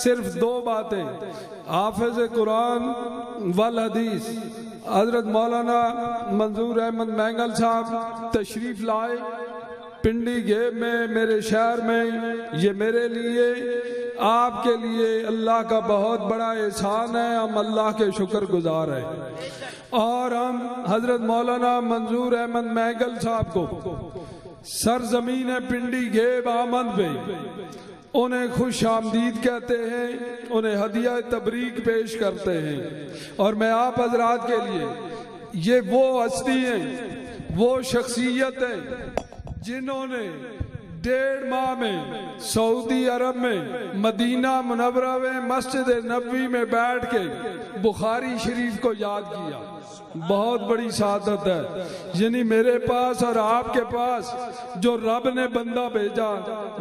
صرف دو باتیں حافظ قرآن والحدیث حضرت مولانا منظور احمد مینگل صاحب تشریف لائے پنڈی گیب میں میرے شہر میں. یہ میرے لیے آپ کے لیے اللہ کا بہت بڑا احسان ہے. ہم اللہ کے شکر گزار ہیں اور ہم حضرت مولانا منظور احمد مینگل صاحب کو سرزمین پنڈی گیب آمد پہ انہیں خوش آمدید کہتے ہیں, انہیں ہدیہ تبریک پیش کرتے ہیں. اور میں آپ حضرات کے لیے یہ وہ ہستی ہیں, وہ شخصیت ہیں جنہوں نے 1.5 ماہ میں سعودی عرب میں مدینہ منورہ میں مسجد نبوی میں بیٹھ کے بخاری شریف کو یاد کیا. بہت بڑی سعادت ہے. یعنی میرے پاس اور آپ کے پاس جو رب نے بندہ بھیجا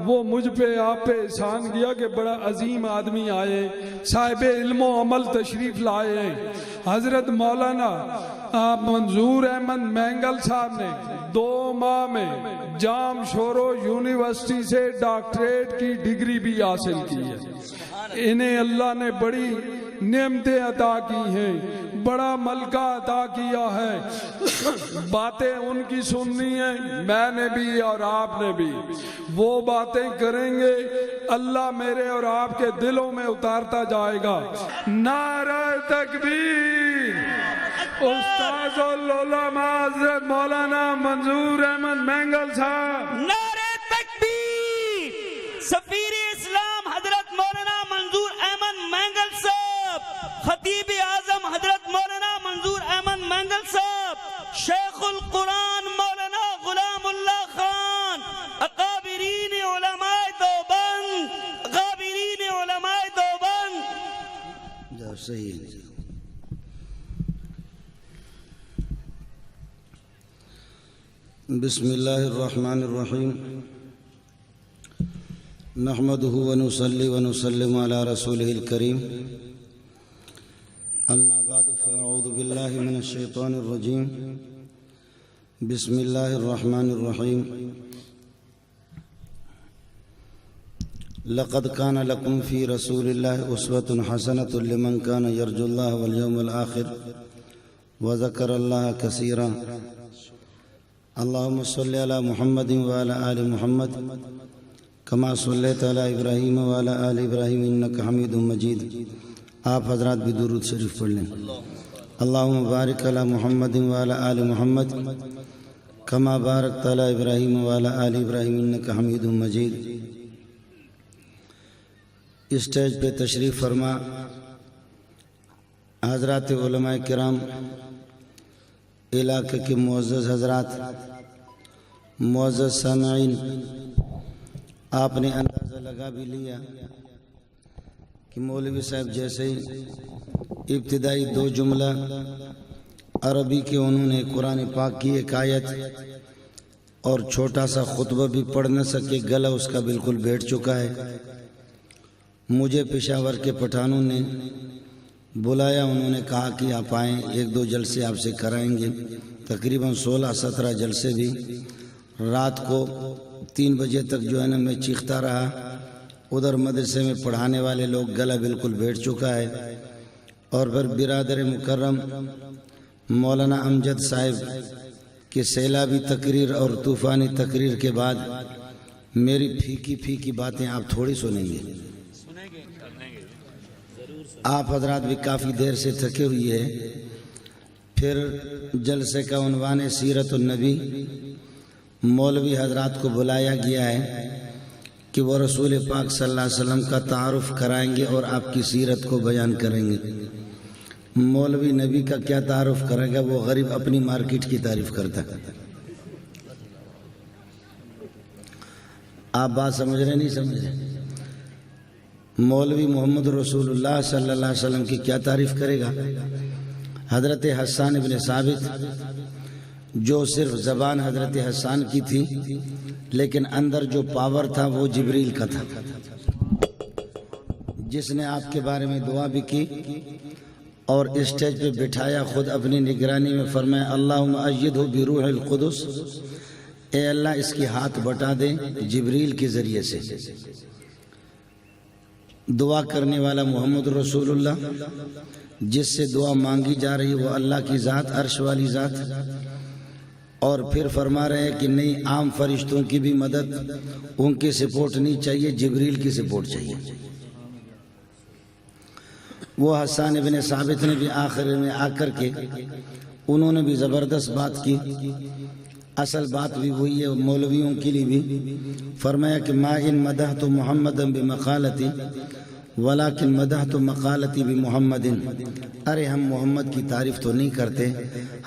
وہ مجھ پہ آپ پہ احسان کیا کہ بڑا عظیم آدمی آئے, صاحب علم و عمل تشریف لائے ہیں. حضرت مولانا منظور احمد مینگل صاحب نے 2 ماہ میں جام شورو یونیورسٹی سے ڈاکٹریٹ کی ڈگری بھی حاصل کی ہے. انہیں اللہ نے بڑی نعمتیں عطا کی ہیں, بڑا ملکہ عطا کیا ہے. باتیں ان کی سننی ہیں, میں نے بھی اور آپ نے بھی. وہ باتیں کریں گے اللہ میرے اور آپ کے دلوں میں اتارتا جائے گا. نعرہ تکبیر. استاذ العلماء حضرت مولانا منظور احمد مینگل صاحب. نعرہ تکبیر. سفیر اسلام حضرت مولانا منظور احمد مینگل صاحب, خطیب اعظم حضرت مولانا منظور احمد مینگل صاحب, شیخ القرآن مولانا غلام اللہ خان, اکابرین علماء دیوبند, اکابرین علماء دیوبند. جاؤ صحیح. بسم اللہ الرحمن الرحیم. نحمده ونصلي ونسلم على رسوله الكريم. اما بعد فاعوذ باللہ من الشیطان الرجیم. بسم اللہ الرحمن الرحیم. لقد كان لكم في رسول الله اسوة حسنة لمن كان يرجو الله واليوم الآخر وذكر الله كثيرا. اللهم صل على محمد وعلى آل محمد كما صليت على ابراہیم وعلى آل ابراہیم انك حمید مجید. آپ حضرات بھی درود شریف پڑھ لیں. اللهم بارک علی محمد وعلى آل محمد كما بارکت علی ابراہیم وعلى آل ابراہیم انك حمید مجید. اسٹیج پہ تشریف فرما حضرات علماء کرام, علاقے کے معزز حضرات, معزز سامعین, آپ نے اندازہ لگا بھی لیا کہ مولوی صاحب جیسے ہی ابتدائی 2 جملہ عربی کے انہوں نے قرآن پاک کی ایک آیت اور چھوٹا سا خطبہ بھی پڑھ نہ سکے, گلا اس کا بالکل بیٹھ چکا ہے. مجھے پشاور کے پٹھانوں نے بلایا, انہوں نے کہا کہ آپ آئیں, 1-2 جلسے آپ سے کرائیں گے. تقریباً 16-17 جلسے بھی. رات کو 3 بجے تک جو ہے نا میں چیختا رہا. ادھر مدرسے میں پڑھانے والے لوگ گلا بالکل بیٹھ چکا ہے. اور پھر برادر مکرم مولانا امجد صاحب کی سیلابی تقریر اور طوفانی تقریر کے بعد میری پھیکی باتیں آپ تھوڑی سنیں گے. آپ حضرات بھی کافی دیر سے تھکے ہوئی ہے. پھر جلسے کا عنوان سیرت النبی. مولوی حضرات کو بلایا گیا ہے کہ وہ رسول پاک صلی اللہ علیہ وسلم کا تعارف کرائیں گے اور آپ کی سیرت کو بیان کریں گے. مولوی نبی کا کیا تعارف کرے گا, وہ غریب اپنی مارکیٹ کی تعریف کرتا ہے. آپ بات سمجھ رہے نہیں سمجھ رہے؟ مولوی محمد رسول اللہ صلی اللہ علیہ وسلم کی کیا تعریف کرے گا؟ حضرت حسان بن ثابت جو صرف زبان حضرت حسان کی تھی لیکن اندر جو پاور تھا وہ جبریل کا تھا, جس نے آپ کے بارے میں دعا بھی کی اور اسٹیج پہ بٹھایا, خود اپنی نگرانی میں فرمایا اللہم ایدہ بروح القدس, اے اللہ اس کی ہاتھ بٹا دے جبریل کے ذریعے سے. دعا کرنے والا محمد رسول اللہ، جس سے دعا مانگی جا رہی وہ اللہ کی ذات، عرش والی ذات، اور پھر فرما رہے ہیں کہ نہیں، عام فرشتوں کی بھی مدد، ان کی سپورٹ نہیں چاہیے، جبریل کی سپورٹ چاہیے۔ وہ حسان ابن ثابت نے بھی آخر میں آ کر کے انہوں نے بھی زبردست بات کی، اصل بات بھی وہی ہے مولویوں کے لیے بھی، فرمایا کہ ما ان مدحت محمدا بمقالتی ولیکن مدحت مقالتی بمحمد، ارے ہم محمد کی تعریف تو نہیں کرتے،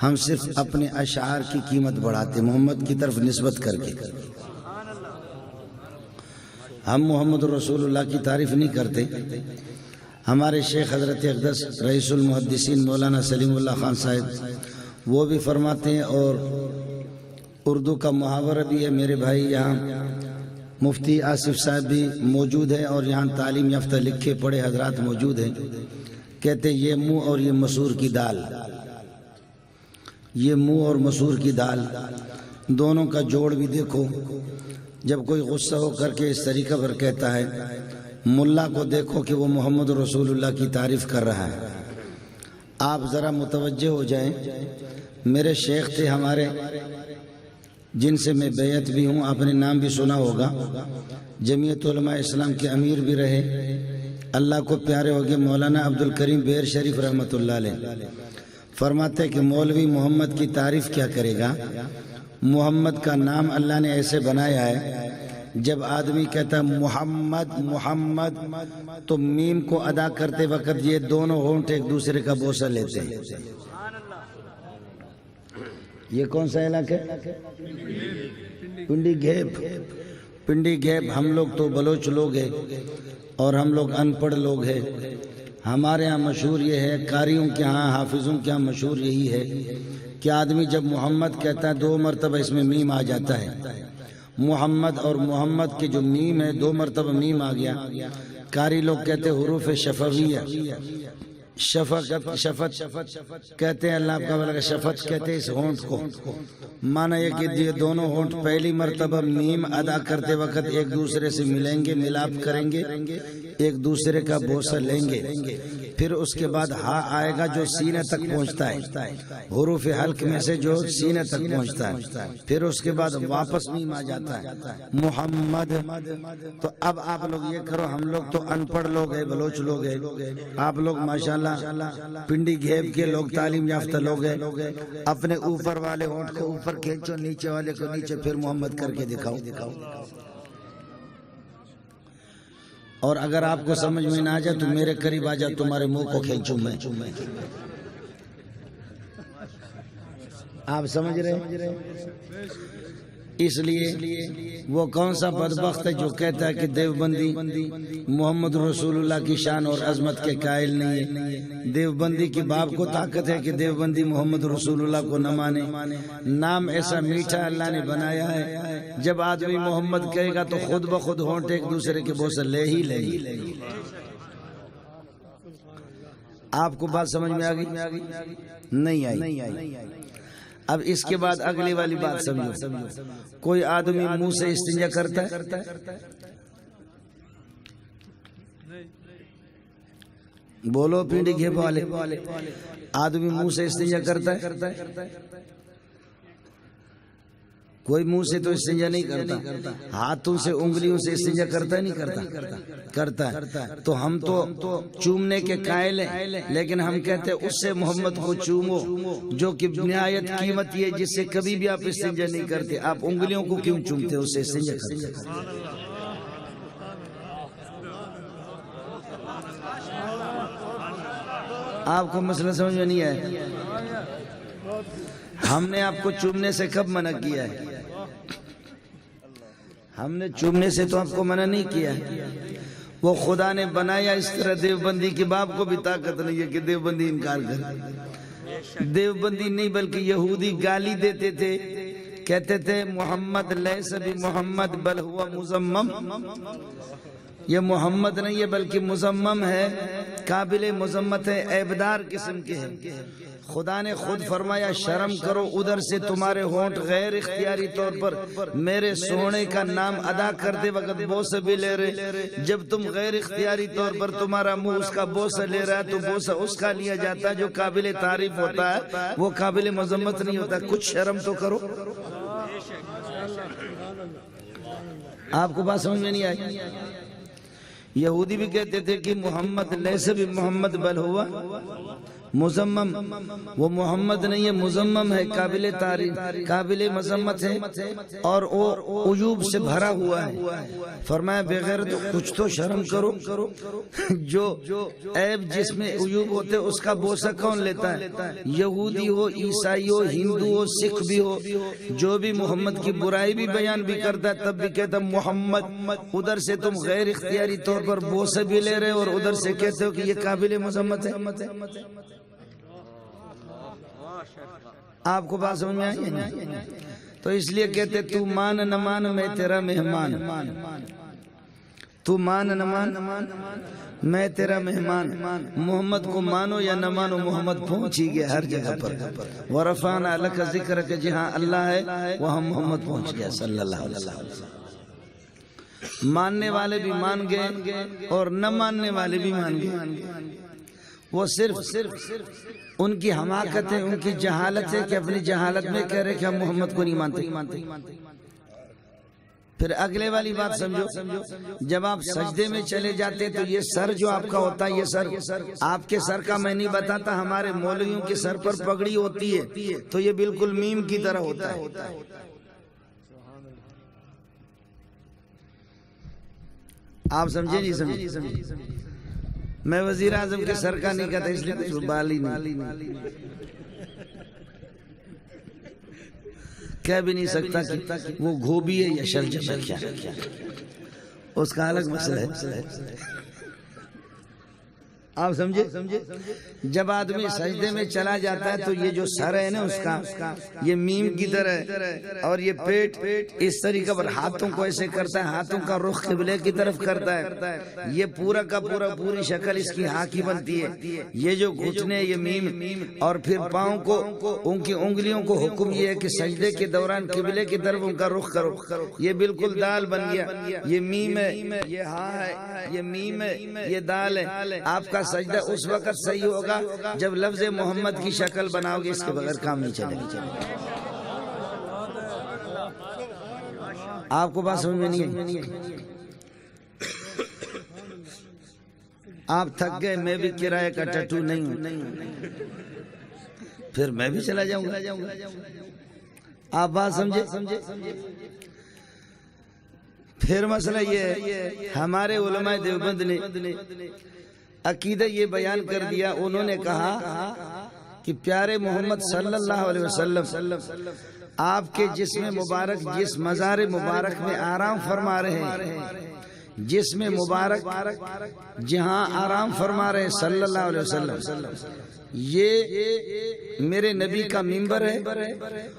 ہم صرف اپنے اشعار کی قیمت بڑھاتے محمد کی طرف نسبت کر کے، ہم محمد رسول اللہ کی تعریف نہیں کرتے۔ ہمارے شیخ حضرت اقدس رئیس المحدثین مولانا سلیم اللہ خان صاحب وہ بھی فرماتے ہیں، اور اردو کا محاورہ بھی ہے، میرے بھائی یہاں مفتی آصف صاحب بھی موجود ہے، اور یہاں تعلیم یافتہ لکھے پڑھے حضرات موجود ہیں، کہتے یہ منہ اور یہ مسور کی دال، یہ منہ اور مسور کی دال دونوں کا جوڑ بھی دیکھو، جب کوئی غصہ ہو کر کے اس طریقہ پر کہتا ہے، ملا کو دیکھو کہ وہ محمد رسول اللہ کی تعریف کر رہا ہے۔ آپ ذرا متوجہ ہو جائیں، میرے شیخ تھے ہمارے، جن سے میں بیعت بھی ہوں، آپ نے نام بھی سنا ہوگا، جمعیت علماء اسلام کے امیر بھی رہے، اللہ کو پیارے ہو گئے، مولانا عبدالکریم بیر شریف رحمۃ اللہ علیہ، فرماتے کہ مولوی محمد کی تعریف کیا کرے گا، محمد کا نام اللہ نے ایسے بنایا ہے، جب آدمی کہتا ہے محمد محمد تو میم کو ادا کرتے وقت یہ دونوں ہونٹ ایک دوسرے کا بوسہ لیتے ہیں۔ یہ کون سا علاقہ ہے؟ پنڈی گھیپ، پنڈی گھیپ۔ ہم لوگ تو بلوچ لوگ ہیں اور ہم لوگ ان پڑھ لوگ ہیں، ہمارے ہاں مشہور یہ ہے، قاریوں کے ہاں حافظوں کے ہاں مشہور یہی ہے کہ آدمی جب محمد کہتا ہے 2 مرتبہ اس میں میم آ جاتا ہے، محمد اور محمد کے جو میم ہے 2 مرتبہ میم آ گیا، قاری لوگ کہتے حروف شفویہ، شفت کہتے ہیں، اللہ آپ کا بلکہ شفت کہتے ہیں اس ہونٹ کو، مانا یہ کہ یہ دونوں ہونٹ پہلی مرتبہ میم ادا کرتے وقت ایک دوسرے سے ملیں گے، ملاپ کریں گے، ایک دوسرے کا بوسہ لیں گے، پھر اس کے بعد ہا آئے گا جو سینے تک پہنچتا ہے، حروف حلق میں سے جو سینے تک پہنچتا ہے، پھر اس کے بعد واپس میم آ جاتا ہے محمد۔ تو اب آپ لوگ یہ کرو، ہم لوگ تو ان پڑھ لوگ ہیں، بلوچ لوگ ہیں، آپ لوگ ماشاءاللہ پنڈی گھیب کے لوگ تعلیم یافتہ لوگ ہیں، اپنے اوپر والے ہونٹ کو اوپر کھینچو، نیچے والے کو نیچے، پھر محمد کر کے دکھاؤ۔ اور اگر آپ کو سمجھ میں نہ آ جائے تو میرے قریب آ جائے، تمہارے منہ کو کھینچوں میں۔ آپ سمجھ رہے؟ اس لیے وہ کون سا بدبخت ہے جو کہتا ہے کہ دیوبندی محمد رسول اللہ کی شان اور عظمت کے قائل نہیں ہے؟ دیوبندی کی باپ کو طاقت ہے کہ دیوبندی محمد رسول اللہ کو نہ مانے؟ نام ایسا میٹھا اللہ نے بنایا ہے، جب آدمی محمد کہے گا تو خود بخود ہونٹ ایک دوسرے کے بوسہ لے ہی لیں گے۔ آپ کو بات سمجھ میں آ گئی؟ نہیں آئی؟ اب اس کے بعد اگلی والی بات سمجھو، کوئی آدمی منہ سے استنجا کرتا ہے؟ بولو پنڈی گھیپ والے، آدمی منہ سے استنجا کرتا ہے؟ کوئی منہ سے تو استنجا نہیں کرتا، ہاتھوں سے انگلیوں سے استنجا کرتا ہے؟ نہیں کرتا ہے۔ تو ہم تو چومنے کے قائل ہیں، لیکن ہم کہتے ہیں اس سے محمد کو چومو جو کہ نہایت قیمت یہ، جس سے کبھی بھی آپ استنجا نہیں کرتے، آپ انگلیوں کو کیوں چومتے؟ اس سے استنجا کرتے۔ آپ کو مسئلہ سمجھ میں نہیں آیا؟ ہم نے آپ کو چومنے سے کب منع کیا ہے؟ ہم نے چومنے سے تو آپ کو منع نہیں کیا ہے، وہ خدا نے بنایا اس طرح۔ دیوبندی کے باپ کو بھی طاقت نہیں ہے کہ دیوبندی انکار کرے۔ دیوبندی نہیں بلکہ یہودی گالی دیتے تھے، کہتے تھے محمد لیس بمحمد بل ہوا مزمم، یہ محمد نہیں ہے بلکہ مزمم ہے، قابل مذمت ہے، عیبدار قسم کے ہیں۔ خدا نے خود فرمایا شرم کرو، ادھر سے تمہارے ہونٹ غیر اختیاری طور پر میرے سونے کا نام ادا کرتے وقت بوسہ بھی لے رہے. جب تم غیر اختیاری طور پر تمہارا منہ اس کا بوسہ لے رہا ہے تو بوسہ اس کا لیا جاتا ہے جو قابل تعریف ہوتا ہے، وہ قابل مذمت نہیں ہوتا. کچھ شرم تو کرو. آپ کو بات سمجھ میں نہیں آئی؟ یہودی بھی کہتے تھے کہ محمد لیس بھی محمد بل ہوا مذمم. وہ محمد نہیں ہے، مذمم ہے، قابل تعریف، قابل مذمت ہے اور وہ عیوب سے بھرا ہوا ہے. فرمایا بغیر تو کچھ تو شرم کرو. جو عیب جس میں عیوب ہوتے اس کا بوسہ کون لیتا ہے؟ یہودی ہو، عیسائی ہو، ہندو ہو، سکھ بھی ہو، جو بھی محمد کی برائی بھی بیان بھی کرتا ہے تب بھی کہتا محمد. ادھر سے تم غیر اختیاری طور پر بوسہ بھی لے رہے اور ادھر سے کہتے ہو کہ یہ قابل مذمت ہے. آپ کو بات سمجھ میں آئی ہے؟ تو اس لیے کہتے تو مان نہ مان میں تیرا مہمان. تو مان نہ مان میں تیرا مہمان. محمد کو مانو یا نہ مانو، محمد پہنچ ہی گیا ہر جگہ پر. ورفعنا لک ذکرک، جہاں اللہ ہے وہاں محمد پہنچ گیا صلی اللہ علیہ وسلم. ماننے والے بھی مان گئے اور نہ ماننے والے بھی مان گئے. وہ صرف ان کی حماقت ہے، ان کی جہالت ہے کہ اپنی جہالت میں کہہ رہے کہ ہم محمد کو نہیں مانتے. پھر اگلے والی بات سمجھو، جب آپ سجدے میں چلے جاتے تو یہ سر جو آپ کا ہوتا ہے، یہ سر آپ کے سر کا میں نہیں بتاتا، ہمارے مولویوں کے سر پر پگڑی ہوتی ہے تو یہ بالکل میم کی طرح ہوتا ہے. آپ سمجھے نہیں سمجھے؟ میں وزیر اعظم کے سر کا نہیں کہتا اس لیے کچھ بال ہی نہیں کہہ بھی نہیں سکتا کہ وہ گھوبی ہے یا شلجم ہے، کیا اس کا الگ مسئلہ ہے. آپ سمجھے؟ جب آدمی سجدے میں چلا جاتا ہے تو یہ جو سر ہے نا اس کا، یہ میم کی طرح ہے اور یہ پیٹ اس طریقے پر ہاتھوں کو ایسے کرتا ہے، ہاتھوں کا رخ قبلے کی طرف کرتا ہے. یہ پورا کا پورا پوری شکل اس کی ہاں کی بنتی ہے. یہ جو گھٹنے یہ میم، اور پھر پاؤں کو، ان کی انگلیوں کو حکم یہ ہے کہ سجدے کے دوران قبلے کی طرف ان کا رخ کرو. یہ بالکل دال بن گیا. یہ میم ہے، یہ ہاں ہے، یہ میم ہے، یہ دال ہے. آپ کا سجدہ اس وقت صحیح ہوگا جب لفظ محمد کی شکل بناؤ گے، اس کے بغیر کام نہیں چلے گا. آپ کو بات سمجھ میں نہیں ہے؟ آپ تھک گئے، میں بھی کرایہ کا ٹٹو نہیں ہوں، پھر میں بھی چلا جاؤں گا. آپ بات سمجھے؟ پھر مسئلہ یہ ہے، ہمارے علماء دیوبند نے عقیدہ یہ بیان کر دیا. انہوں نے کہا کہ پیارے محمد صلی اللہ علیہ وسلم آپ کے جسم مبارک جس مزار مبارک میں آرام فرما رہے ہیں، جسم مبارک جہاں آرام فرما رہے صلی اللہ علیہ وسلم، یہ میرے نبی کا منبر ہے.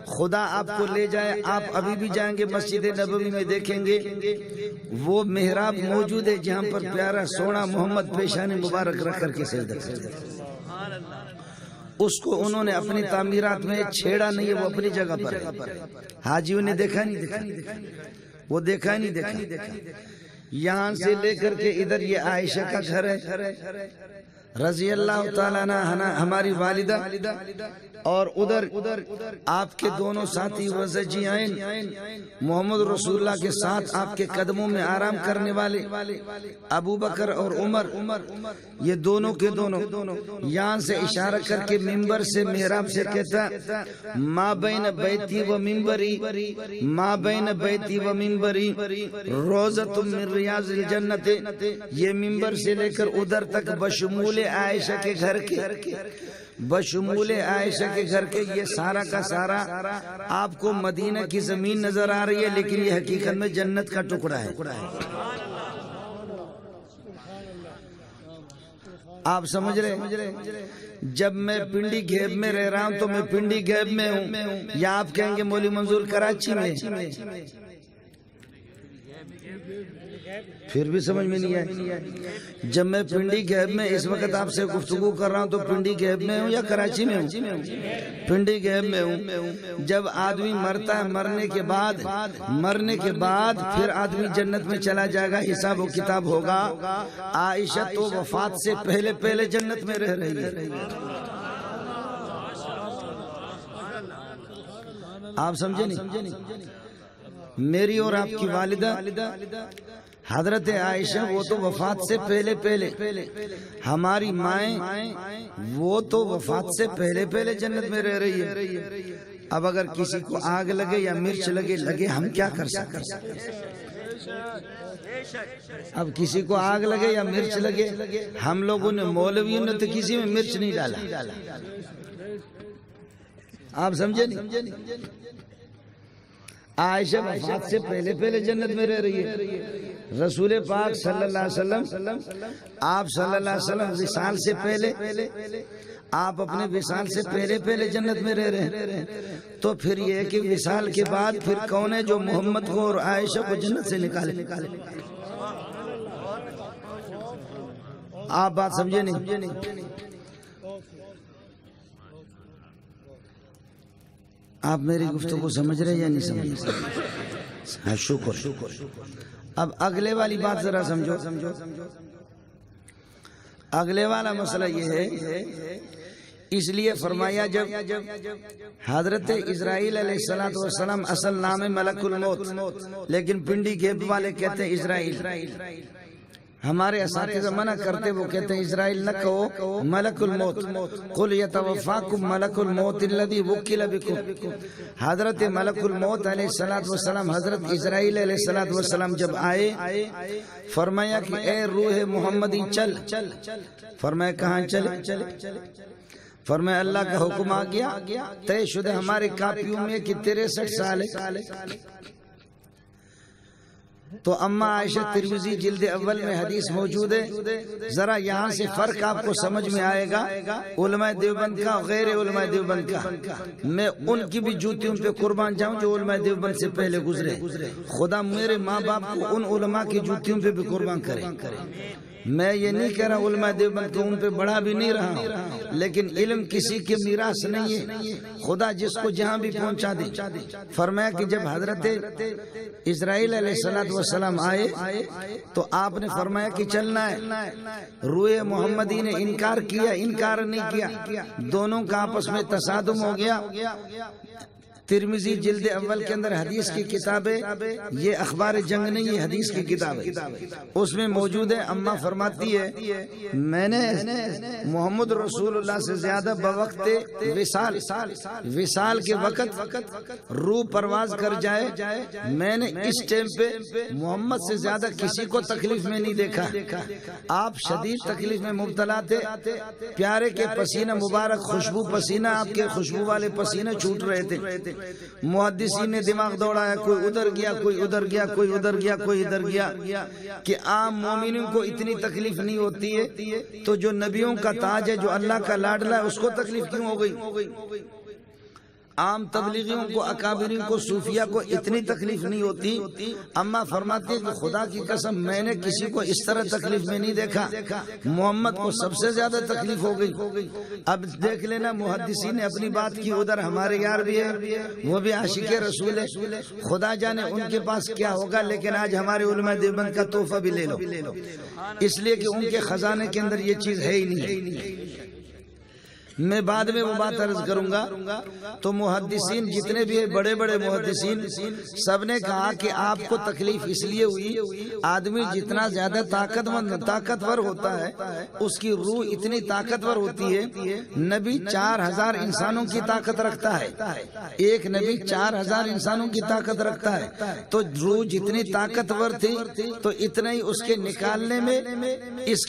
خدا آپ کو لے جائے، آپ ابھی بھی جائیں گے مسجد نبوی میں دیکھیں گے وہ محراب موجود ہے جہاں پر پیارا سونا محمد پیشانی مبارک رکھ کر کے سجدہ کرتے ہیں. اس کو انہوں نے اپنی تعمیرات میں چھیڑا نہیں ہے، وہ اپنی جگہ پر ہے. حاجیوں نے دیکھا نہیں، وہ دیکھا نہیں. یہاں سے لے کر کے ادھر یہ عائشہ کا گھر ہے رضی اللہ تعالیٰ عنہ، ہماری والدہ، اور ادھر آپ کے دونوں ساتھی وزجیین محمد رسول اللہ کے ساتھ آپ کے قدموں میں آرام کرنے والے ابو بکر اور عمر، یہ دونوں کے دونوں یہاں سے اشارہ کر کے منبر سے محراب سے کہتا ما بین بیتی و منبری، ما بین بیتی و منبری روزۃ من ریاض الجنت. یہ منبر سے لے کر ادھر تک بشمول عائشہ کے گھر کے، بشمول عائشہ کے گھر کے، یہ سارا کا سارا آپ کو مدینہ کی زمین نظر آ رہی ہے لیکن یہ حقیقت میں جنت کا ٹکڑا ہے. آپ سمجھ رہے؟ جب میں پنڈی گھیب میں رہ رہا ہوں تو میں پنڈی گھیب میں ہوں، یا آپ کہیں گے مولوی منظور کراچی میں. پھر بھی سمجھ میں نہیں آئی. جب میں پنڈی گیپ میں اس وقت آپ سے گفتگو کر رہا ہوں تو پنڈی گیپ میں ہوں یا کراچی میں ہوں؟ پنڈی گیپ میں ہوں. جب آدمی مرتا ہے مرنے کے بعد پھر آدمی جنت میں چلا جائے گا, حساب و کتاب ہوگا. عائشہ تو وفات سے پہلے جنت میں رہ رہی ہے. آپ سمجھے نہیں؟ میری اور آپ کی والدہ حضرت عائشہ وہ تو وفات سے پہلے, ہماری مائیں وہ تو وفات سے پہلے جنت میں رہ رہی ہے. اب اگر کسی کو آگ لگے یا مرچ لگے ہم کیا کر سکتے ہیں؟ اب کسی کو آگ لگے یا مرچ لگے, ہم لوگوں نے مولویوں نے تو کسی میں مرچ نہیں ڈالا. آپ سمجھے نہیں؟ عائشہ وفات سے پہلے جنت میں رہ رہی ہے. رسول پاک صلی اللہ علیہ وسلم, آپ صلی اللہ علیہ وسلم وصال سے پہلے, آپ اپنے وصال سے پہلے جنت میں رہ رہے ہیں. تو پھر یہ ہے کہ وصال کے بعد پھر کون ہے جو محمد کو اور عائشہ کو جنت سے نکالے؟ آپ بات سمجھے نہیں؟ آپ میری گفتگو سمجھ رہے یا نہیں سمجھ رہے؟ ہاں, شکر. اب اگلے والی بات ذرا سمجھو. اگلے والا مسئلہ یہ ہے, اس لیے فرمایا جب حضرت اسرائیل علیہ السلام اصل نام ہے ملک الموت, لیکن پنڈی گیپ والے کہتے ہیں اسرائیل. ہمارے اساتذہ منع کرتے, وہ کہتے ہیں اسرائیل نہ کہو, ملک الموت. قل یتوفاکم ملک الموت الذی وکل بکم. حضرت ملک الموت علیہ السلام حضرت اسرائیل علیہ السلام جب آئے, فرمایا کہ اے روح محمدی چل. فرمایا کہاں چلے؟ فرمایا اللہ کا حکم آ گیا, طے شدہ ہمارے کاپیوں میں کہ 63 سال ہے. تو اما عائشہ ترمذی جلد اول میں حدیث موجود ہے. ذرا یہاں سے فرق آپ کو سمجھ میں آئے گا علماء دیوبند کا غیر علماء دیوبند کا. میں ان کی بھی جوتیوں پہ قربان جاؤں جو علماء دیوبند سے پہلے گزرے. خدا میرے ماں باپ کو ان علماء کی جوتیوں پہ بھی قربان کرے. میں یہ نہیں کہہ رہا علماء دیوبند کو ان پہ بڑھا بھی نہیں رہا ہوں, لیکن علم کسی کے میراث نہیں ہے, خدا جس کو جہاں بھی پہنچا دے. فرمایا کہ جب حضرت اسرائیل علیہ السلام آئے تو آپ نے فرمایا کہ چلنا ہے. روح محمدی نے انکار نہیں کیا, دونوں کا آپس میں تصادم ہو گیا. ترمذی جلد اول کے اندر حدیث کی کتاب ہے, یہ اخبار جنگ نہیں, یہ حدیث کی کتاب ہے, اس میں موجود ہے. اما فرماتی ہے میں نے محمد رسول اللہ سے زیادہ بوقت وصال کے وقت روح پرواز کر جائے, میں نے اس ٹائم پہ محمد سے زیادہ کسی کو تکلیف میں نہیں دیکھا. آپ شدید تکلیف میں مبتلا تھے, پیارے کے پسینہ مبارک خوشبو پسینہ, آپ کے خوشبو والے پسینے چھوٹ رہے تھے. محدثین نے دماغ دوڑایا, کوئی ادھر گیا, کوئی ادھر گیا, کوئی ادھر گیا, کوئی ادھر گیا, کہ عام مومنوں کو اتنی تکلیف نہیں ہوتی ہے تو جو نبیوں کا تاج ہے, جو اللہ کا لاڈلا ہے, اس کو تکلیف کیوں ہو گئی؟ عام تبلیغیوں کو, اکابرین کو, صوفیہ کو اتنی تکلیف نہیں ہوتی. اما فرماتی ہے کہ خدا کی قسم میں نے کسی کو اس طرح تکلیف میں نہیں دیکھا, محمد کو سب سے زیادہ تکلیف ہو گئی. اب دیکھ لینا محدثین نے اپنی بات کی, ادھر ہمارے یار بھی ہے, وہ بھی عاشق رسول ہے, خدا جانے ان کے پاس کیا ہوگا. لیکن آج ہمارے علماء دیوبند کا تحفہ بھی لے لو, اس لیے کہ ان کے خزانے کے اندر یہ چیز ہے ہی نہیں. میں بعد میں وہ بات عرض کروں گا. تو محدثین جتنے بھی بڑے بڑے محدثین سب نے کہا کہ آپ کو تکلیف اس لیے ہوئی, آدمی جتنا زیادہ طاقتور ہوتا ہے اس کی روح اتنی طاقتور ہوتی ہے. نبی 4000 انسانوں کی طاقت رکھتا ہے, ایک نبی 4000 انسانوں کی طاقت رکھتا ہے. تو روح جتنی طاقتور تھی تو اتنا ہی اس کے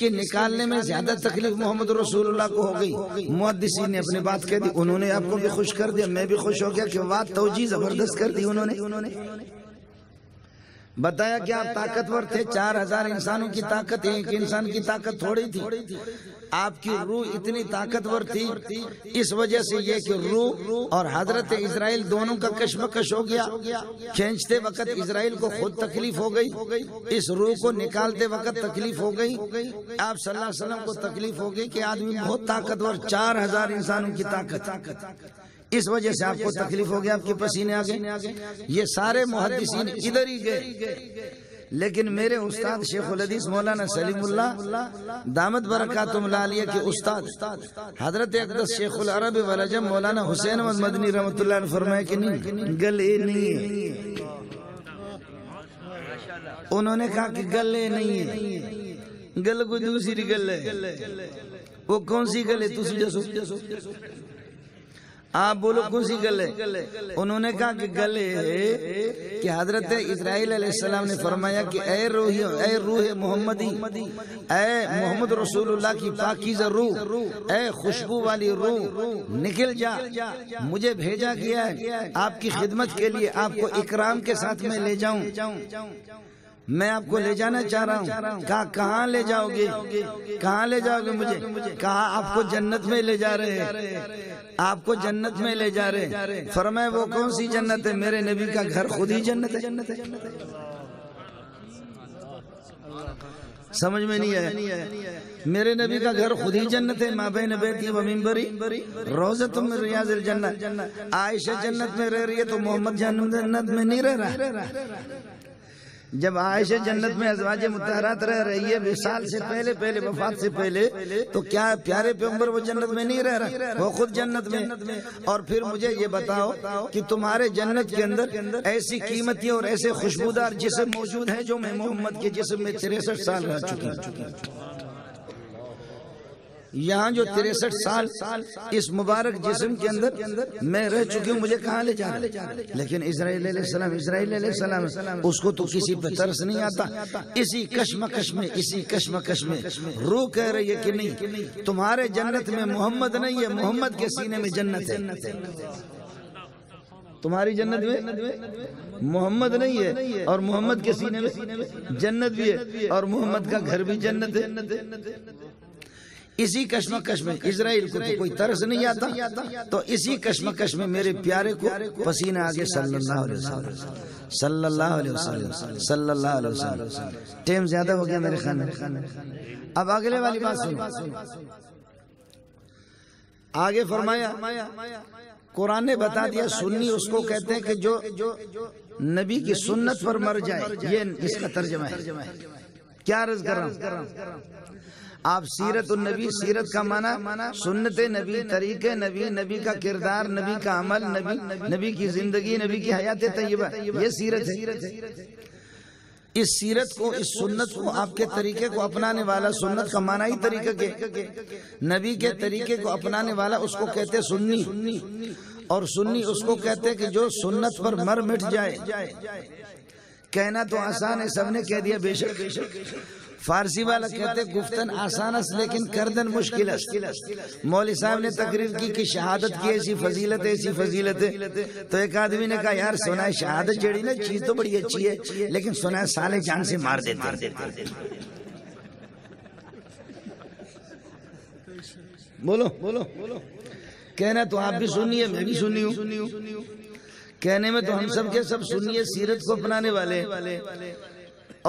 نکالنے میں زیادہ تکلیف محمد رسول اللہ کو ہو گئی. محدثین نے اپنی بات کہہ دی, انہوں نے آپ کو بھی خوش کر دیا, میں بھی خوش ہو گیا کہ بات توجیہ زبردست کر دی انہوں نے. بتایا کہ آپ طاقتور تھے، 4000 انسانوں کی طاقت، ایک انسان کی طاقت تھوڑی تھی، آپ کی روح اتنی طاقتور تھی، اس وجہ سے یہ کہ روح اور حضرت اسرائیل دونوں کا کشمکش ہو گیا، کھینچتے وقت اسرائیل کو خود تکلیف ہو گئی، اس روح کو نکالتے وقت تکلیف ہو گئی، آپ صلی اللہ علیہ وسلم کو تکلیف ہو گئی کہ آدمی بہت طاقتور، 4000 انسانوں کی طاقت، اس وجہ سے آپ کو تکلیف ہو گیا، آپ کے پسینے آ گئے۔ یہ سارے محدثین ادھر ہی گئے، لیکن میرے استاد شیخ الحدیث مولانا سلیم اللہ دامت برکاتہم العالیہ کے استاد حضرت اقدس شیخ العرب والعجم مولانا حسین احمد مدنی رحمۃ اللہ نے فرمایا کہ نہیں، گلے نہیں ہے، انہوں نے کہا کہ گلے نہیں ہے، گل کوئی دوسری گل ہے، وہ کون سی گل ہے؟ تسی جسو آپ بولو کون سی گل ہے؟ انہوں نے کہا کہ گل ہے کہ حضرت اسرائیل علیہ السلام نے فرمایا کہ اے روح محمدی، اے محمد رسول اللہ کی پاکیزہ روح، اے خوشبو والی روح، نکل جا، مجھے بھیجا گیا ہے آپ کی خدمت کے لیے، آپ کو اکرام کے ساتھ میں لے جاؤں، میں آپ کو لے جانا چاہ رہا ہوں۔ کہا کہاں لے جاؤ گے؟ کہاں لے جاؤ گے مجھے؟ کہا آپ کو جنت میں لے جا رہے ہیں، آپ کو جنت میں لے جا رہے ہیں۔ فرمایا وہ کون سی جنت ہے؟ میرے نبی کا گھر خود ہی جنت ہے۔ سمجھ میں نہیں آیا؟ میرے نبی کا گھر خود ہی جنت ہے، ما بین بیتی و منبری روضۃ من ریاض الجنہ۔ عائشہ جنت میں رہ رہی ہے تو محمد جنت میں نہیں رہ رہا۔ جب عائشہ جنت میں ازواج مطہرات رہ رہی ہے وصال سے پہلے وفات سے پہلے، تو کیا پیارے پیغمبر وہ جنت میں نہیں رہ رہا؟ وہ خود جنت میں۔ اور پھر مجھے یہ بتاؤ کہ تمہارے جنت کے اندر ایسی قیمتی اور ایسے خوشبودار جسم موجود ہیں جو میں محمد کے جسم میں 63 سال رہ چکی ہوں۔ یہاں جو 63 سال اس مبارک جسم کے اندر میں رہ چکی ہوں، مجھے کہاں لے جا رہا؟ لیکن اسرائیل علیہ السلام اس کو تو کسی پہ ترس نہیں آتا، اسی کشمکش میں روح کہہ رہی ہے کہ نہیں، تمہارے جنت میں محمد نہیں ہے، محمد کے سینے میں جنت ہے۔ تمہاری جنت میں محمد نہیں ہے اور محمد کے سینے میں جنت بھی ہے، اور محمد کا گھر بھی جنت ہے۔ اسی کشمکش میں اسرائیل کو تو کوئی ترس نہیں آتا، تو اسی کشمکش میں میرے پیارے کو پسینہ آگے صلی اللہ علیہ وسلم۔ ٹائم زیادہ ہو گیا میرے خانے۔ اب اگلے والی بات سنو، آگے فرمایا قرآن نے بتا دیا، سنی اس کو کہتے ہیں کہ جو نبی کی سنت پر مر جائے، یہ اس کا ترجمہ ہے۔ کیا عرض کر رہا ہوں؟ آپ سیرت النبی، سیرت کا معنی سنت نبی، طریقے نبی، نبی کا کردار، نبی کا عمل، نبی کی زندگی، نبی کی حیات طیبہ، یہ سیرت ہے۔ اس سیرت کو، اس سنت کو، آپ کے طریقے کو اپنانے والا، سنت کا معنی ہی طریقہ کے، نبی کے طریقے کو اپنانے والا اس کو کہتے سنی، اور سنی اس کو کہتے کہ جو سنت پر مر مٹ جائے۔ کہنا تو آسان ہے، سب نے کہہ دیا بے شک۔ فارسی والا کہتے گفتن آسان ہے لیکن کردن مشکل ہے۔ مولوی صاحب نے تقریر کی کہ شہادت کی ایسی فضیلت ہے، ایسی فضیلت ہے، تو ایک آدمی نے کہا یار سنا ہے شہادت جڑی نا چیز تو بڑی اچھی ہے، لیکن سنا ہے سالے جان سے مار دیتے۔ بولو کہنا تو آپ بھی سنیے، میں بھی سنی ہوں، کہنے میں تو ہم سب کے سب سنیے، سیرت کو اپنانے والے،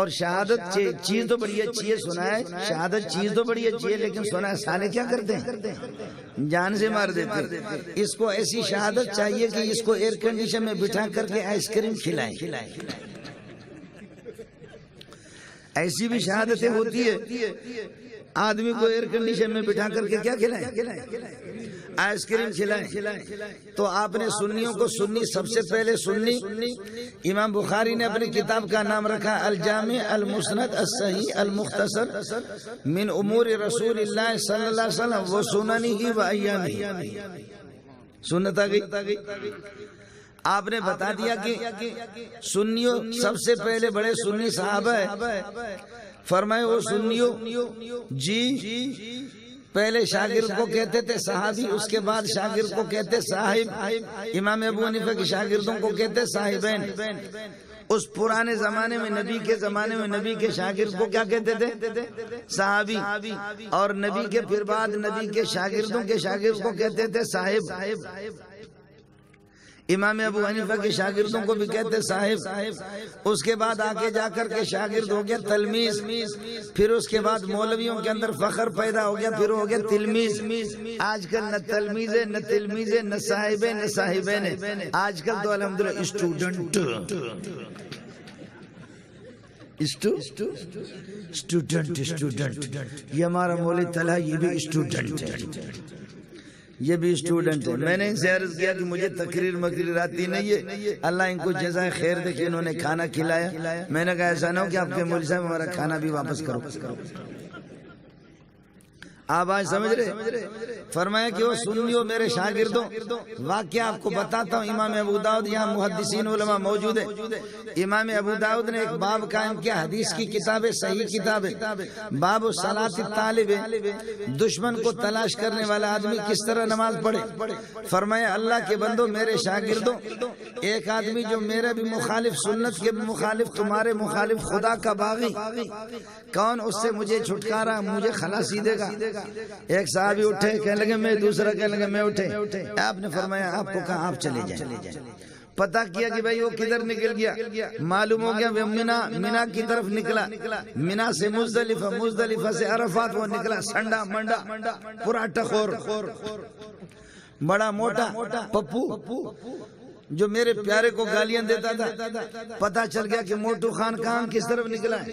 اور شہادت چیز تو بڑی اچھی ہے، سنا ہے شہادت چیز تو بڑی اچھی ہے، لیکن سنا ہے سالے کیا کرتے ہیں؟ جان سے مار دیتے۔ اس کو ایسی شہادت چاہیے کہ اس کو ایئر کنڈیشن میں بٹھا کر کے آئس کریم کھلائیں۔ ایسی بھی شہادتیں ہوتی ہے، آدمی کو ایئر کنڈیشن میں بٹھا کر کے کیا کھلائیں؟ آئس کریم کھلائیں۔ تو آپ نے سنیوں کو سنی، سب سے پہلے سنی امام بخاری نے اپنی کتاب کا نام رکھا الجامع المسند الصحیح المختصر من امور رسول اللہ صلی اللہ علیہ وسلم و سننہ و ایامہ۔ سنت آ گئی۔ آپ نے بتا دیا کہ سنیوں سب سے پہلے بڑے سنی صحابہ ہے، فرمائے وہ سنیوں جی پہلے شاگرد کو کہتے تھے صحابی، اس کے بعد شاگرد کو کہتے صاحب، امام ابو حنیفہ کے شاگردوں کو کہتے صاحبین۔ اس پرانے زمانے میں، نبی کے زمانے میں، نبی کے شاگرد کو کیا کہتے تھے؟ صحابی، اور نبی کے پھر بعد نبی کے شاگردوں کے شاگرد کو کہتے تھے صاحب۔ امام ابو حنیفہ کے شاگردوں کو بھی کہتے صاحب، اس کے بعد آگے جا کر کے شاگرد ہو گیا تلمیذ، پھر اس کے بعد مولویوں کے اندر فخر پیدا ہو گیا، پھر ہو گیا تلمیذ۔ آج کل نہ تلمیذ ہے، نہ تلمیذ ہے، نہ صاحب ہے، نہ صاحبین ہے، آج کل تو الحمدللہ اسٹوڈنٹ۔ یہ ہمارا مولوی طلحہ یہ بھی اسٹوڈنٹ ہے، یہ بھی اسٹوڈنٹ ہے۔ میں نے ان سے عرض کیا کہ مجھے تقریر مقریر آتی نہیں ہے، اللہ ان کو جزائے خیر دے کہ انہوں نے کھانا کھلایا۔ میں نے کہا ایسا نہ ہو کہ آپ کے مولوی صاحب ہمارا کھانا بھی واپس کرو۔ آپ آج سمجھ رہے؟ فرمایا کہ وہ سنیو میرے شاگردوں، واقعہ آپ کو بتاتا ہوں۔ امام ابو داؤد، یہاں محدثین علماء موجود ہے، امام ابو داؤد نے ایک باب قائم کیا، حدیث کی کتاب ہے، صحیح کتاب ہے، باب صلاۃ الطالب، دشمن کو تلاش کرنے والا آدمی کس طرح نماز پڑھے۔ فرمایا اللہ کے بندو میرے شاگردوں، ایک آدمی جو میرے بھی مخالف، سنت کے بھی مخالف، تمہارے مخالف، خدا کا باغی، کون اس سے مجھے چھٹکارا، مجھے خلاصی دے گا؟ ایک صحابی اٹھے، کہنے لگے میں، دوسرا کہنے لگے میں اٹھے۔ آپ نے فرمایا آپ کو کہا آپ چلے جائیں۔ پتہ کیا کہ بھائی وہ کدھر نکل گیا، معلوم ہو گیا وہ مینا کی طرف نکلا، مینا سے مزدلفہ، مزدلفہ سے عرفات وہ نکلا، سنڈا منڈا پورا ٹخور، بڑا موٹا پپو جو میرے پیارے کو گالیاں دیتا تھا۔ پتہ چل گیا کہ موٹو خان کہاں کس طرف نکلا ہے،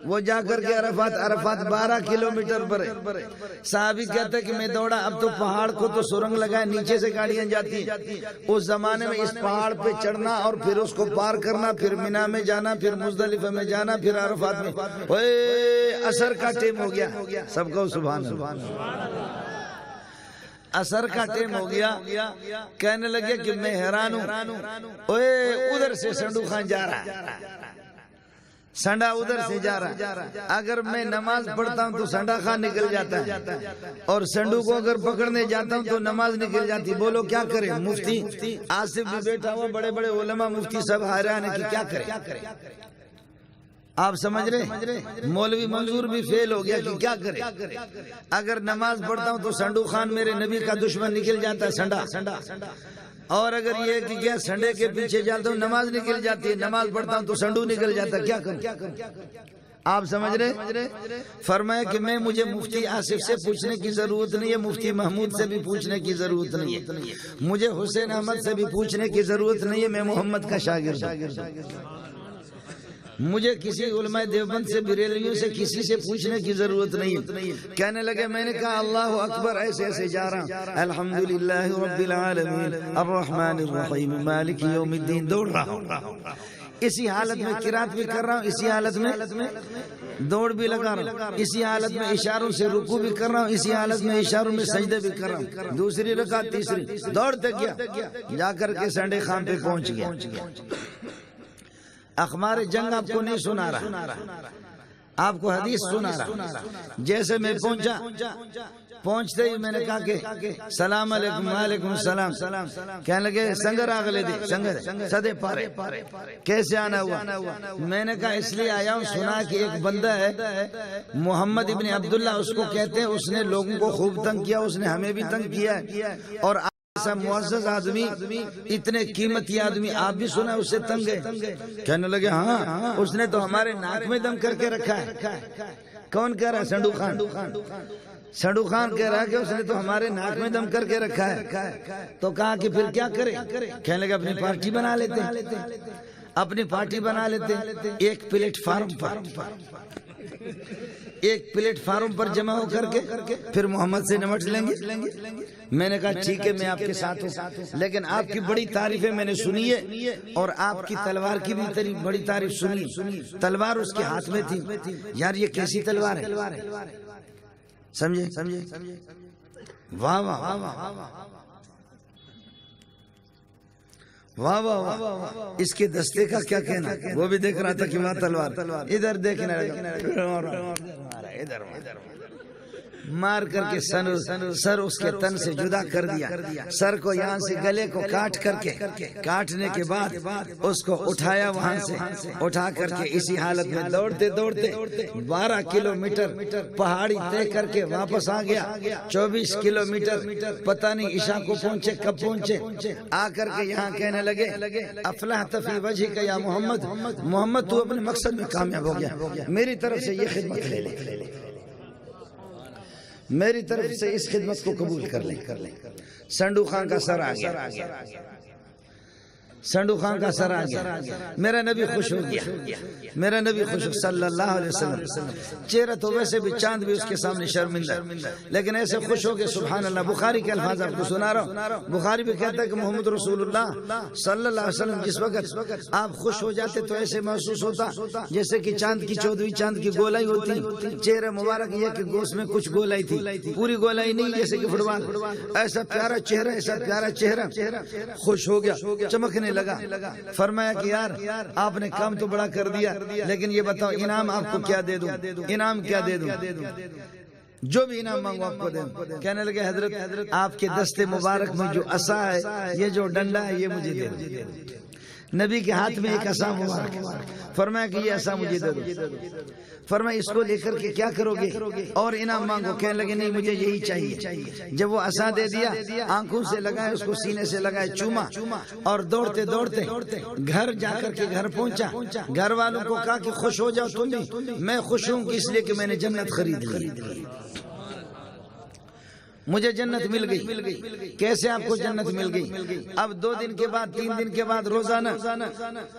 وہ جا کر کے عرفات 12 کلومیٹر پر ہے۔ صحابی کہتا ہے کہ میں دوڑا، اب تو پہاڑ کو تو سرنگ لگائے، نیچے سے گاڑیاں جاتی ہیں۔ اس زمانے میں اس پہاڑ پہ چڑھنا اور پھر اس کو پار کرنا، پھر مینا میں جانا، پھر مزدلفہ میں جانا، پھر عرفات میں، عصر کا ٹائم ہو گیا۔ سب کو سبحان اللہ۔ عصر کا ٹائم ہو گیا، کہنے لگے کہ میں حیران ہوں، ادھر سے سنڈو خان جا رہا ہے، سنڈا ادھر سے جا رہا ہے، اگر میں نماز پڑھتا ہوں تو سنڈا خان نکل جاتا ہے، اور سنڈو کو اگر پکڑنے جاتا ہوں تو نماز نکل جاتی۔ بولو کیا کریں؟ مفتی آصف بھی بیٹھا ہوا، بڑے بڑے علماء مفتی سب حیران ہیں کہ کیا کریں۔ آپ سمجھ رہے؟ مولوی منظور بھی فیل ہو گیا کہ کیا کرے، اگر نماز پڑھتا ہوں تو سنڈو خان میرے نبی کا دشمن نکل جاتا ہے، سنڈا، اور اگر یہ کہ کیا سنڈے کے پیچھے جاتا ہوں نماز نکل جاتی ہے، نماز پڑھتا ہوں تو سنڈو نکل جاتا ہے، کیا کروں؟ آپ سمجھ رہے؟ فرمایا کہ مجھے مفتی آصف سے پوچھنے کی ضرورت نہیں ہے، مفتی محمود سے بھی پوچھنے کی ضرورت نہیں ہے، مجھے حسین احمد سے بھی پوچھنے کی ضرورت نہیں ہے، میں محمد کا شاگرد ہوں، مجھے کسی علماء دیوبند سے، بریلویوں سے، کسی سے پوچھنے کی ضرورت نہیں ہے۔ کہنے لگے، میں نے کہا اللہ اکبر، ایسے ایسے جا رہا ہوں، الحمدللہ رب العالمین الرحمن الرحیم مالک یوم الدین، دوڑ رہا ہوں، اسی حالت میں قرات بھی کر رہا ہوں، اسی حالت میں دوڑ بھی لگا رہا ہوں، اسی حالت میں اشاروں سے رکوع بھی کر رہا ہوں، اسی حالت میں اشاروں میں سجدے بھی کر رہا ہوں، دوسری رکعت، تیسری، دوڑتے گیا، جا کر کے سنڈے خان پہ پہنچ گیا۔ اخبار جنگ آپ کو نہیں سنا رہا، آپ کو حدیث سنا رہا۔ جیسے میں پہنچتے ہی میں نے کہا کہ سلام علیکم، وعلیکم السلام، کہنے لگے سنگر آگلے دے، سنگر سدے پارے، کیسے آنا ہوا؟ میں نے کہا اس لیے آیا ہوں، سنا کہ ایک بندہ ہے محمد ابن عبداللہ، اس کو کہتے ہیں، اس نے لوگوں کو خوب تنگ کیا، اس نے ہمیں بھی تنگ کیا ہے، اور ایسا معزز آدمی، اتنے قیمتی آدمی، آپ بھی سنا اس سے تنگ ہے؟ کہنے لگے ہاں، اس نے تو ہمارے ناک میں دم کر کے رکھا ہے۔ کون کہہ رہا ہے؟ سنڈو خان، سنڈو خان کہہ رہا ہے کہ اس نے تو ہمارے ناک میں دم کر کے رکھا ہے۔ تو کہا کہ پھر کیا کرے؟ کہنے لگے اپنی پارٹی بنا لیتے، اپنی پارٹی بنا لیتے، ایک پلیٹ فارم پر جمع ہو کر کے پھر محمد سے نمٹ لیں گے۔ میں نے کہا ٹھیک ہے، میں آپ کے ساتھ ہوں، لیکن آپ کی بڑی تعریفیں میں نے سنی ہے، اور آپ کی تلوار کی بھی بڑی تعریف سنی، تلوار اس کے ہاتھ میں تھی، یار یہ کیسی تلوار ہے؟ سمجھے؟ واہ واہ واہ واہ واہ، اس کے دستے کا کیا کہنا؟ وہ بھی دیکھ رہا تھا کہ وہاں تلوار، ادھر دیکھنے لگا، ادھر مار کر کے سر اس کے تن سے جدا کر دیا، سر کو یہاں سے گلے کو کاٹنے کے بعد اس کو اٹھایا، وہاں سے اٹھا کر کے اسی حالت میں دوڑتے 12 کلومیٹر پہاڑی طے کر کے واپس آ گیا، 24 کلومیٹر پتہ نہیں عشاء کو پہنچے کب پہنچے، آ کر کے یہاں کہنے لگے افلحت فی وجہک یا محمد تو اپنے مقصد میں کامیاب ہو گیا، میری طرف سے یہ خدمت لے لے، میری طرف سے اس خدمت کو قبول کر لیں۔ سنڈو خان کا سر آ گیا، سنڈو خان کا سر آ گیا، میرا نبی خوش ہو گیا، میرا نبی خوش ہو صلی اللہ علیہ وسلم، چہرہ تو ویسے بھی چاند بھی اس کے سامنے شرمندہ، لیکن ایسے خوش ہو گئے سبحان اللہ۔ بخاری کے الفاظ آپ کو سنا رہا ہوں، بخاری بھی کہتا ہے کہ محمد رسول اللہ صلی اللہ علیہ وسلم جس وقت آپ خوش ہو جاتے تو ایسے محسوس ہوتا جیسے کہ چاند کی 14ویں چاند کی گولائی ہوتی، چہرہ مبارک یہ کہ گوشت میں کچھ گولائی تھی، پوری گولائی نہیں جیسے کہ فٹ بال، ایسا پیارا چہرہ، ایسا پیارا چہرہ، خوش ہو گیا، چمکنے لگا، فرمایا کہ یار آپ نے کام تو بڑا کر دیا، لیکن یہ بتاؤ انعام آپ کو کیا دے دوں، انعام کیا دے دوں، جو بھی انعام مانگو آپ کو دے دوں۔ کہنے لگے حضرت آپ کے دستے مبارک میں جو عصا ہے، یہ جو ڈنڈا ہے، یہ مجھے دے دو۔ نبی کے ہاتھ میں ایک عصا مبارک ہے، فرمایا کہ یہ عصا مجھے دے دو، فرمایا اس کو لے کر کے کیا کرو گے اور انعام مانگو، کہنے لگے نہیں مجھے یہی چاہیے۔ جب وہ عصا دے دیا، آنکھوں سے لگائے، اس کو سینے سے لگائے، چوما، اور دوڑتے گھر جا کر کے گھر پہنچا، گھر والوں کو کہا کہ خوش ہو جاؤ تم بھی، میں خوش ہوں اس لیے کہ میں نے جنت خرید لی، مجھے جنت مل گئی۔ کیسے آپ کو جنت مل گئی؟ اب 2 دن کے بعد 3 دن کے بعد روزانہ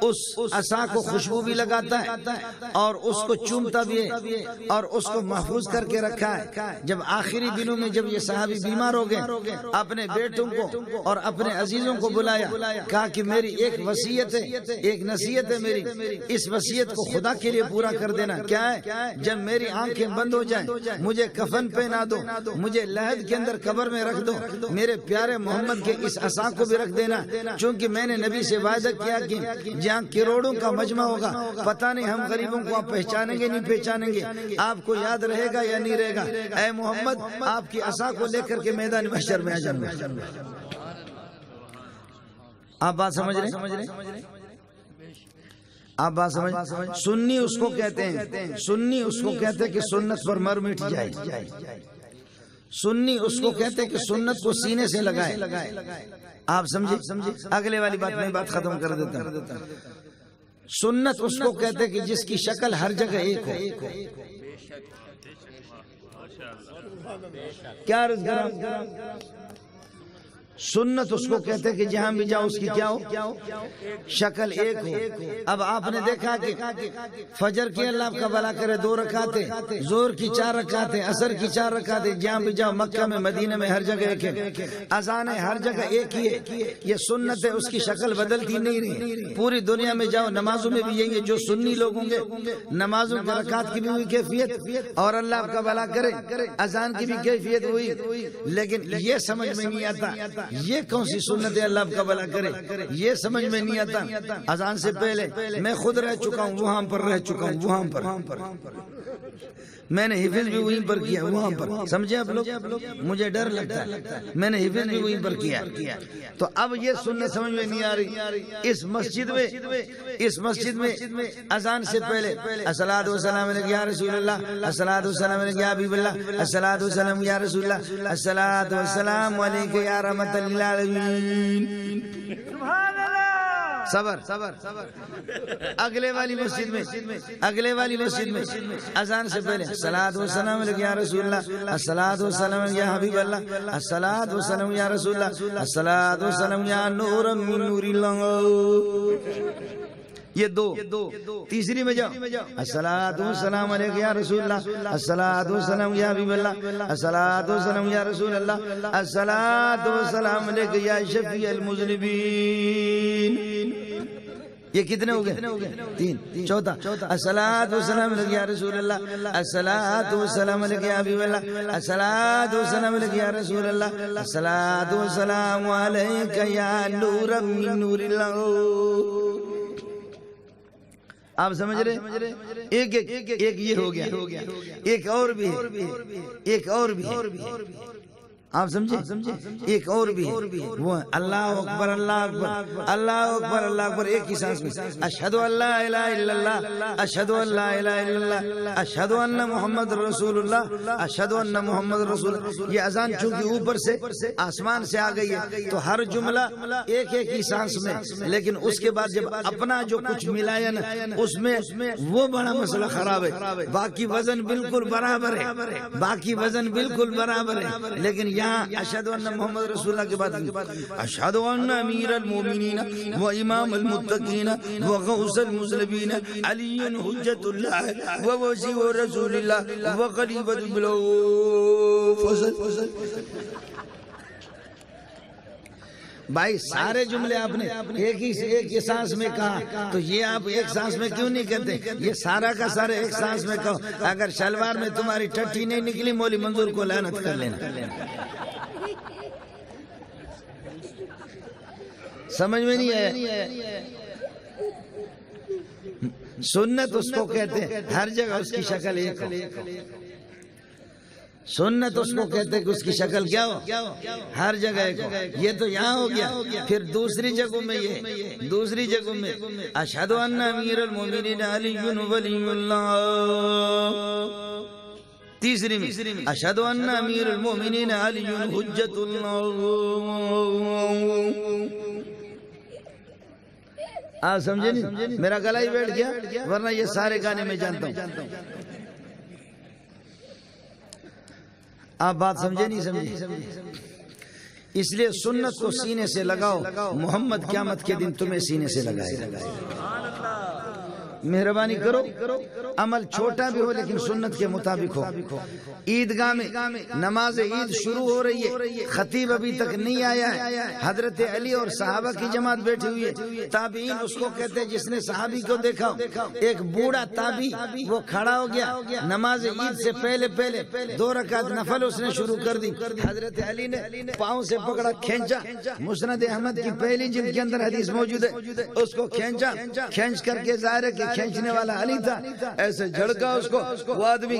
اس عصا کو خوشبو بھی لگاتا ہے اور اس کو چومتا بھی ہے اور اس کو محفوظ کر کے رکھا ہے۔ جب آخری دنوں میں جب یہ صحابی بیمار ہو گئے، اپنے بیٹوں کو اور اپنے عزیزوں کو بلایا، کہا کہ میری ایک وصیت ہے، ایک نصیحت ہے میری، اس وصیت کو خدا کے لیے پورا کر دینا۔ کیا ہے؟ جب میری آنکھیں بند ہو جائیں مجھے کفن پہنا دو، مجھے لحد کے اندر قبر میں رکھ دو، میرے پیارے محمد کے اس عصا کو بھی رکھ دینا، چونکہ میں نے نبی سے وعدہ کیا کہ جہاں کروڑوں کا مجمع ہوگا، پتہ نہیں ہم غریبوں کو آپ پہچانیں گے نہیں پہچانیں گے، آپ کو یاد رہے گا یا نہیں رہے گا، اے محمد آپ کی عصا کو لے کر کے میدان محشر میں آ جانا۔ آپ بات سمجھ رہے ہیں؟ آپ بات سمجھ؟ سنی اس کو کہتے ہیں، سنی اس کو کہتے ہیں کہ سنت پر مر مٹ جائے، سنی اس کو کہتے ہیں کہ سنت کو سینے سے لگائے۔ آپ سمجھے؟ اگلے والی بات میں بات ختم کر دیتا ہوں۔ سنت اس کو کہتے ہیں کہ جس کی شکل ہر جگہ ایک ہو۔ کیا عرض کروں؟ سنت اس کو کہتے ہیں کہ جہاں بھی جاؤ اس کی کیا ہو؟ شکل ایک ہو۔ اب آپ نے دیکھا کہ فجر کی اللہ کا بھلا کرے 2 رکعتیں، ظہر کی 4 رکعتیں، عصر کی 4 رکعتیں، جہاں بھی جاؤ مکہ میں مدینہ میں ہر جگہ ایک ہے، اذانیں ہر جگہ ایک ہی ہے، یہ سنت ہے، اس کی شکل بدلتی نہیں رہی۔ پوری دنیا میں جاؤ نمازوں میں بھی یہی ہے، جو سنی لوگ ہوں گے نمازوں کے رکعت کی بھی ہوئی کیفیت اور اللہ آپ کا بھلا کرے اذان کی بھی کیفیت ہوئی، لیکن یہ سمجھ میں نہیں آتا یہ کون سی سنت ہے اللہ آپ کا بھلا کرے، یہ سمجھ میں نہیں آتا۔ اذان سے پہلے میں خود رہ چکا ہوں، وہاں پر رہ چکا ہوں، وہاں پر میں نے حفظ بھی وہیں پر کیا، وہاں پر، سمجھے آپ لوگ؟ مجھے ڈر لگتا ہے، میں نے حفظ بھی وہیں پر کیا۔ تو اب یہ سنت سمجھ میں نہیں آ رہی۔ اس مسجد میں اذان سے پہلے الصلاۃ والسلام علیک یا رسول اللہ، الصلاۃ والسلام علیک یا حبیب اللہ، الصلاۃ والسلام یا رسول اللہ، الصلاۃ والسلام علیک یا رحمت للعالمین۔ صبر اگلے والی مسجد میں اذان سے پہلے الصلاۃ والسلام علیک یا رسول اللہ، الصلاۃ والسلام یا حبیب اللہ، الصلاۃ والسلام یا رسول اللہ، الصلاۃ والسلام یا نور من نور اللہ۔ یہ 2 تیسری میں جاؤ الصلاۃ والسلام علیک یا رسول اللہ، الصلاۃ والسلام یا حبیب اللہ، الصلاۃ والسلام یا رسول اللہ، الصلاۃ والسلام علیک یا شفیع المذنبین۔ یہ کتنے ہو گئے؟ 3۔ چوتھا الصلاۃ والسلام علیک یا رسول اللہ، الصلاۃ والسلام علیک یا حبیب اللہ، الصلاۃ والسلام علیک یا رسول اللہ، الصلاۃ والسلام علیک یا نور من نور اللہ۔ آپ سمجھ رہے؟ ایک یہ ہو گیا، ایک اور بھی ہے، ایک اور بھی ہے، آپ سمجھے؟ ایک اور بھی ہے، وہ اللہ اکبر اللہ اکبر اللہ اکبر اللہ اکبر ایک ہی سانس میں، اشہد ان لا الہ الا اللہ اشہد ان لا الہ الا اللہ اشہد ان محمد رسول اللہ اشہد ان محمد رسول اللہ۔ یہ اذان چونکہ اوپر سے آسمان سے آ گئی ہے تو ہر جملہ ایک ہی سانس میں، لیکن اس کے بعد جب اپنا جو کچھ ملایا نا اس میں وہ بڑا مسئلہ خراب ہے۔ باقی وزن بالکل برابر ہے، باقی وزن بالکل برابر ہے، لیکن یہاں اشہد ان محمد رسول اللہ کے بعد اشہد ان امیر المومنین و امام المتقین و غوث المذنبین علی حجت اللہ و وسیع رسول اللہ و خلیفۃ بلا فضل۔ بھائی سارے جملے آپ نے ایک ہی سانس میں کہا، تو یہ آپ ایک سانس میں کیوں نہیں کہتے؟ یہ سارا کا سارا ایک سانس میں کہو۔ اگر شلوار میں تمہاری ٹٹی نہیں نکلی مولی منظور کو لعنت کر لینا۔ سمجھ میں نہیں آیا؟ سنت اس کو کہتے ہیں، ہر جگہ اس کی شکل ایک ہو۔ سنت اس کو کہتے ہیں کہ اس کی شکل کیا ہو، ہر جگہ ایک ہو۔ یہ تو یہاں ہو گیا، پھر دوسری جگہوں میں یہ، دوسری جگہوں میں اشہد ان امیر المومنین علی ولی اللہ، تیسری میں اشہد ان امیر المومنین علی حجت اللہ۔ آپ سمجھے نہیں؟ میرا گلا ہی بیٹھ گیا، ورنہ یہ سارے گانے میں جانتا ہوں۔ آپ بات سمجھے نہیں سمجھے؟ اس لیے سنت کو سینے سے لگاؤ، محمد قیامت کے دن تمہیں سینے سے لگائے۔ مہربانی کرو، عمل چھوٹا بھی ہو لیکن سنت کے مطابق ہو۔ عیدگاہ میں نماز عید شروع ہو رہی ہے، خطیب ابھی تک نہیں آیا ہے، حضرت علی اور صحابہ کی جماعت بیٹھی ہوئی ہے۔ تابعین اس کو کہتے ہیں جس نے صحابی کو دیکھا، ایک بوڑھا تابعی وہ کھڑا ہو گیا، نماز عید سے پہلے 2 رکعت نفل اس نے شروع کر دی۔ حضرت علی نے پاؤں سے پکڑا، کھینچا، مسند احمد کی پہلی جلد کے اندر حدیث موجود ہے، اس کو کھینچا، کھینچ کر کے ظاہر ہے کہ کھینچنے والا علی تھا، ایسے جھڑکا اس کو، وہ آدمی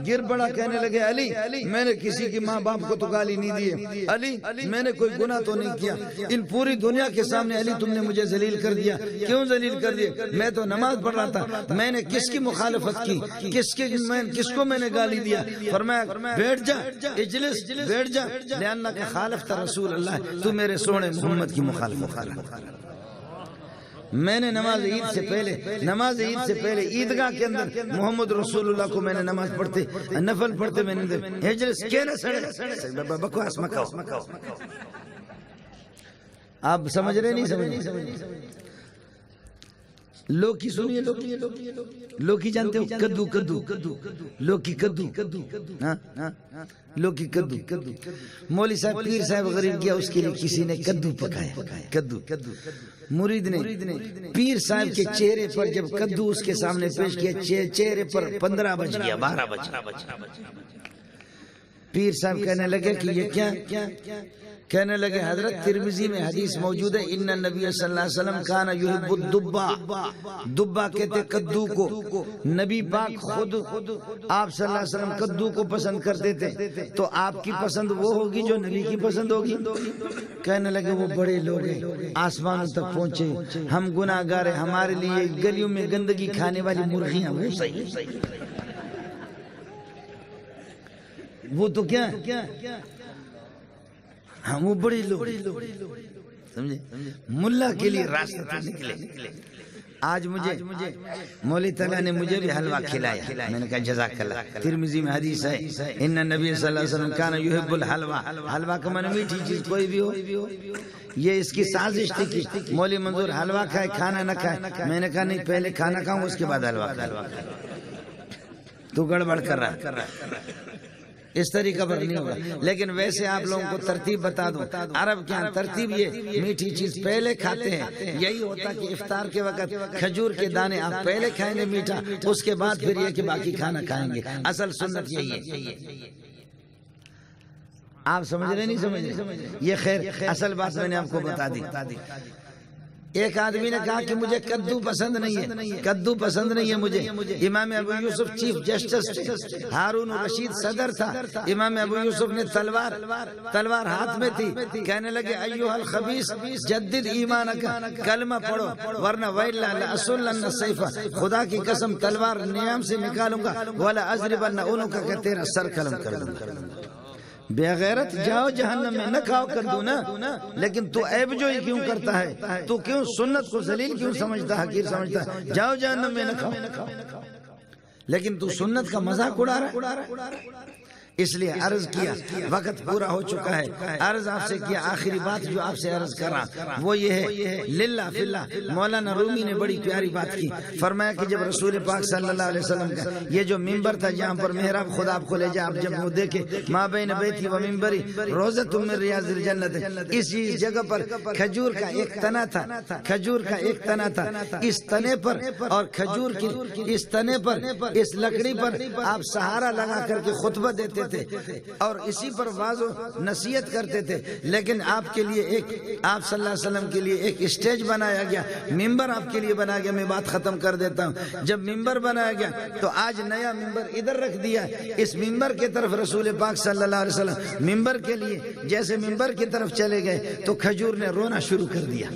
گر پڑا، کہنے لگے علی میں نے کسی کی ماں باپ کو تو گالی نہیں دی ہے، علی میں نے کوئی گناہ تو نہیں کیا، ان پوری دنیا کے سامنے علی تم نے مجھے ذلیل کر دیا، کیوں ذلیل کر دیا؟ میں تو نماز پڑھ رہا تھا، میں نے کس کی مخالفت کی، کس کو میں نے گالی دیا؟ فرمایا بیٹھ جا، اجلس، بیٹھ جا، لأنک خالفت رسول اللہ، تو میرے سونے محمد کی مخالفت کر رہا۔ میں نے نماز عید سے پہلے عیدگاہ کے اندر محمد رسول اللہ کو میں نے نماز پڑھتے نفل پڑھتے میں نے ہجرت کہنا سڑے بکواس مکاؤ۔ آپ سمجھ رہے نہیں سمجھ؟ لوکی سنیے، لوکی جانتے ہو؟ کدو، لوکی کدو، لوکی کدو۔ مولوی صاحب پیر صاحب غریب گیا، اس کے لیے کسی نے کدو پکایا، کدو۔ مرید نے پیر صاحب کے چہرے پر جب کدو اس کے سامنے پیش کیا، چہرے پر 15 بج گیا، 12 بج گیا۔ پیر صاحب کہنے لگے کہ یہ کیا؟ کہنے لگے حضرت ترمذی میں حدیث موجود ہے، ان النبی صلی اللہ علیہ وسلم کان یحب الدبا، دبا کہتے کدو کو، نبی پاک خود آپ صلی اللہ علیہ وسلم کدو کو پسند کرتے تھے، تو آپ کی پسند وہ ہوگی جو نبی کی پسند ہوگی؟ کہنے لگے وہ بڑے لوگ ہیں، آسمانوں تک پہنچے، ہم گناہ گار ہیں، ہمارے لیے گلیوں میں گندگی کھانے والی مرغیاں وہ صحیح، وہ تو کیا ہم وہ بڑے لوگ سمجھے، ملا کے لیے راستہ تو نکلے۔ آج مجھے مولی تعالیٰ نے مجھے بھی حلوہ کھلایا، میں نے کہا جزاک اللہ۔ ترمذی میں حدیث ہے، ان النبی صلی اللہ علیہ وسلم کان یحب الحلوہ، حلوہ کا معنی میٹھی چیز کوئی بھی ہو۔ یہ اس کی سازش تھی کہ مولی منظور حلوہ کھائے کھانا نہ کھائے، میں نے کہا نہیں پہلے کھانا کھاؤں اس کے بعد حلوہ کھاؤں، تو گڑبڑ کر رہا ہے، اس طریقہ پر نہیں ہوگا۔ لیکن ویسے آپ لوگوں کو ترتیب بتا دوں، عرب کے ہاں ترتیب یہ میٹھی چیز پہلے کھاتے ہیں، یہی ہوتا کہ افطار کے وقت کھجور کے دانے آپ پہلے کھائیں گے میٹھا، اس کے بعد پھر یہ کہ باقی کھانا کھائیں گے، اصل سنت یہی ہے۔ آپ سمجھ رہے نہیں سمجھ رہے؟ یہ خیر اصل بات میں نے آپ کو بتا دی۔ ایک آدمی نے کہا کہ مجھے کدو پسند نہیں ہے، کدو پسند نہیں ہے مجھے۔ امام ابو یوسف چیف جسٹس تھے، ہارون الرشید صدر تھا۔ امام ابو یوسف نے تلوار ہاتھ میں تھی، کہنے لگے ایھا الخبیث جدد ایمانک، کلمہ پڑھو ورنہ ویلا لاسلن السیف، خدا کی قسم تلوار نیام سے نکالوں گا، ولا اضربن عنقک، کہ تیرا سر قلم کر دوں گا۔ بے غیرت، جاؤ جہنم میں، نہ کھاؤ کدو نا، لیکن تو عیب جوئی کیوں کرتا ہے؟ تو کیوں سنت کو ذلیل کیوں سمجھتا ہے، حقیر سمجھتا ہے؟ جاؤ جہنم میں، نہ کھاؤ، لیکن تو سنت کا مذاق اڑا رہا ہے۔ اس لیے عرض کیا، وقت پورا ہو چکا ہے، عرض آپ سے کیا، آخری بات جو آپ سے عرض کر رہا وہ یہ ہے، للہ فی اللہ۔ مولانا رومی نے بڑی پیاری بات کی، فرمایا کہ جب رسول پاک صلی اللہ علیہ وسلم کا یہ جو ممبر تھا جہاں پر محراب خدا آپ کو لے جا، آپ جب وہ دیکھے ما بین بیتی و ممبری روضۃ من ریاض الجنت، اس جگہ پر کھجور کا ایک تنا تھا، کھجور کا ایک تنا تھا، اس تنے پر اور کھجور کی اس تنے پر، اس لکڑی پر آپ سہارا لگا کر کے خطبہ دیتے تھے اور اسی پر واعظ و نصیحت کرتے تھے۔ لیکن آپ کے لیے ایک، آپ صلی اللہ علیہ وسلم کے لیے ایک اسٹیج بنایا گیا، ممبر آپ کے لیے بنایا گیا۔ میں بات ختم کر دیتا ہوں۔ جب ممبر بنایا گیا تو آج نیا ممبر ادھر رکھ دیا ہے، اس ممبر کے طرف رسول پاک صلی اللہ علیہ وسلم ممبر کے لیے جیسے ممبر کی طرف چلے گئے تو کھجور نے رونا شروع کر دیا۔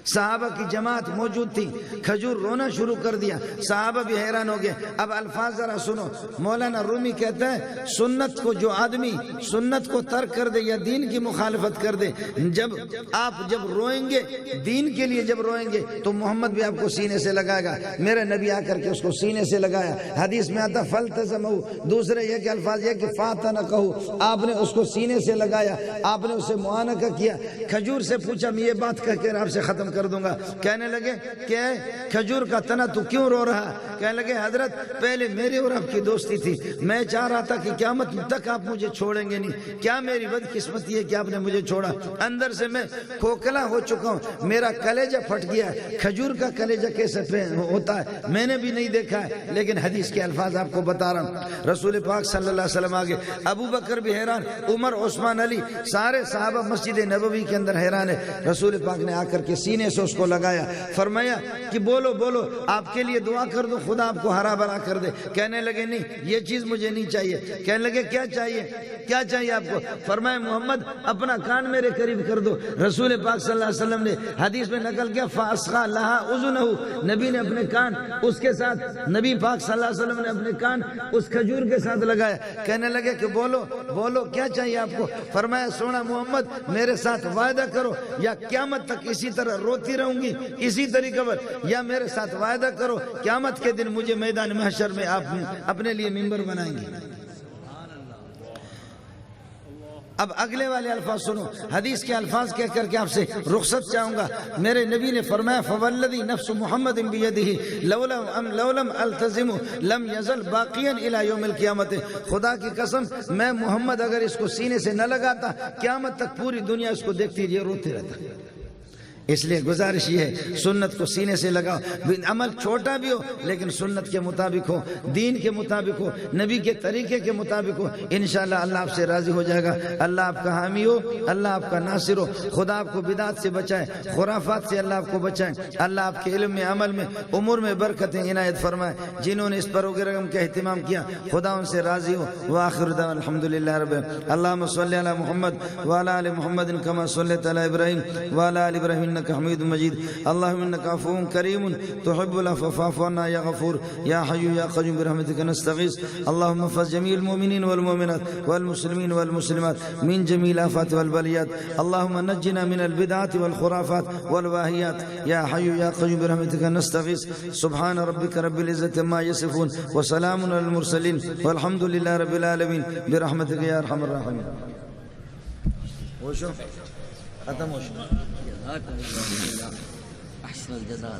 صحابہ کی جماعت موجود تھی، کھجور رونا شروع کر دیا، صحابہ بھی حیران ہو گئے۔ اب الفاظ ذرا سنو، مولانا رومی کہتا ہے سنت کو جو آدمی سنت کو ترک کر دے یا دین کی مخالفت کر دے، آپ جب روئیں گے دین کے لیے، جب روئیں گے تو محمد بھی آپ کو سینے سے لگائے گا۔ میرے نبی آ کر کے اس کو سینے سے لگایا، حدیث میں آتا فلتزمہ، دوسرے یہ کہ الفاظ یہ کہ فاتنکہ، آپ نے اس کو سینے سے لگایا، آپ نے اسے معانقہ کیا۔ کھجور سے پوچھا، میں یہ بات کہہ کر آپ سے ختم کر دوں گا۔ کہنے لگے کہ کھجور کا تنا تو کیوں رو رہا؟ کہنے لگے حضرت پہلے میرے اور آپ کی دوستی تھی، میں چاہ رہا تھا کہ قیامت تک آپ مجھے چھوڑیں گے نہیں، کیا میری بدقسمتی ہے کہ آپ نے مجھے چھوڑا؟ اندر سے میں کھوکھلا ہو چکا ہوں، میرا کلیجہ پھٹ گیا ہے۔ کھجور کا کلیجہ کیسے ہوتا ہے میں نے بھی نہیں دیکھا ہے، لیکن حدیث کے الفاظ آپ کو بتا رہا ہوں۔ رسول پاک صلی اللہ علیہ وسلم آگے، ابو بکر بھی حیران، عمر، عثمان، علی، سارے صحابہ مسجد نبوی کے اندر حیران ہے۔ رسول پاک نے آ کر کے سینے سے اس کو لگایا، فرمایا کہ بولو بولو، آپ کے لیے دعا کر دو، خدا آپ کو ہرا بھرا کر دے۔ کہنے لگے نہیں، یہ چیز مجھے نہیں چاہیے۔ کہنے لگے کیا چاہیے؟ کیا چاہیے آپ کو؟ فرمایا محمد اپنا کان میرے قریب کر دو۔ رسول پاک صلی اللہ علیہ وسلم نے حدیث میں نقل کیا، فاسقا لہا اذنہ، نبی نے اپنے کان اس کے ساتھ، نبی پاک صلی اللہ علیہ وسلم نے اپنے کان اس کھجور کے ساتھ لگایا۔ کہنے لگے کہ بولو بولو کیا چاہیے آپ کو؟ فرمایا سونا محمد میرے ساتھ وعدہ کرو، یا قیامت تک اسی طرح روتی رہوں گی اسی طریقے پر، یا میرے ساتھ وعدہ کرو قیامت کے دن مجھے میدان محشر میں آپ اپنے لیے ممبر بنائیں گے۔ اب اگلے والے الفاظ سنو، حدیث کے الفاظ کہہ کر کے آپ سے رخصت چاہوں گا۔ میرے نبی نے فرمایا فوالذی نفس محمد بیدہ لو لم التزم لم یزل باقیا الی یوم القیامت، خدا کی قسم میں محمد اگر اس کو سینے سے نہ لگاتا قیامت تک پوری دنیا اس کو دیکھتی یہ روتے رہتا۔ اس لیے گزارش یہ ہے سنت کو سینے سے لگاؤ، عمل چھوٹا بھی ہو لیکن سنت کے مطابق ہو، دین کے مطابق ہو، نبی کے طریقے کے مطابق ہو، انشاءاللہ اللہ آپ سے راضی ہو جائے گا، اللہ آپ کا حامی ہو، اللہ آپ کا ناصر ہو، خدا آپ کو بدعات سے بچائے، خرافات سے اللہ آپ کو بچائے، اللہ آپ کے علم میں، عمل میں، امور میں برکتیں عنایت فرمائے۔ جنہوں نے اس پروگرام کا اہتمام کیا خدا ان سے راضی ہو۔ وآخر دعوانا الحمدللہ رب العالمین۔ اللہم صلی علی محمد وعلی آل محمد کما صلیت علی ابراہیم وعلی آل ابراہیم انك حميد مجيد اللهم انك عفو كريم تحب العفو فاعف عنا يا غفور يا حي يا قيوم برحمتك نستغيث اللهم احفظ جميع المؤمنين والمؤمنات والمسلمين والمسلمات من جميع الآفات والبليات اللهم نجنا من البدعات والخرافات والواهيات يا حي يا قيوم برحمتك نستغيث سبحان ربك رب العزة ما يصفون وسلام على المرسلين والحمد لله رب العالمين برحمتك يا ارحم الراحمين۔ ختم ہو أحسن الجزاء.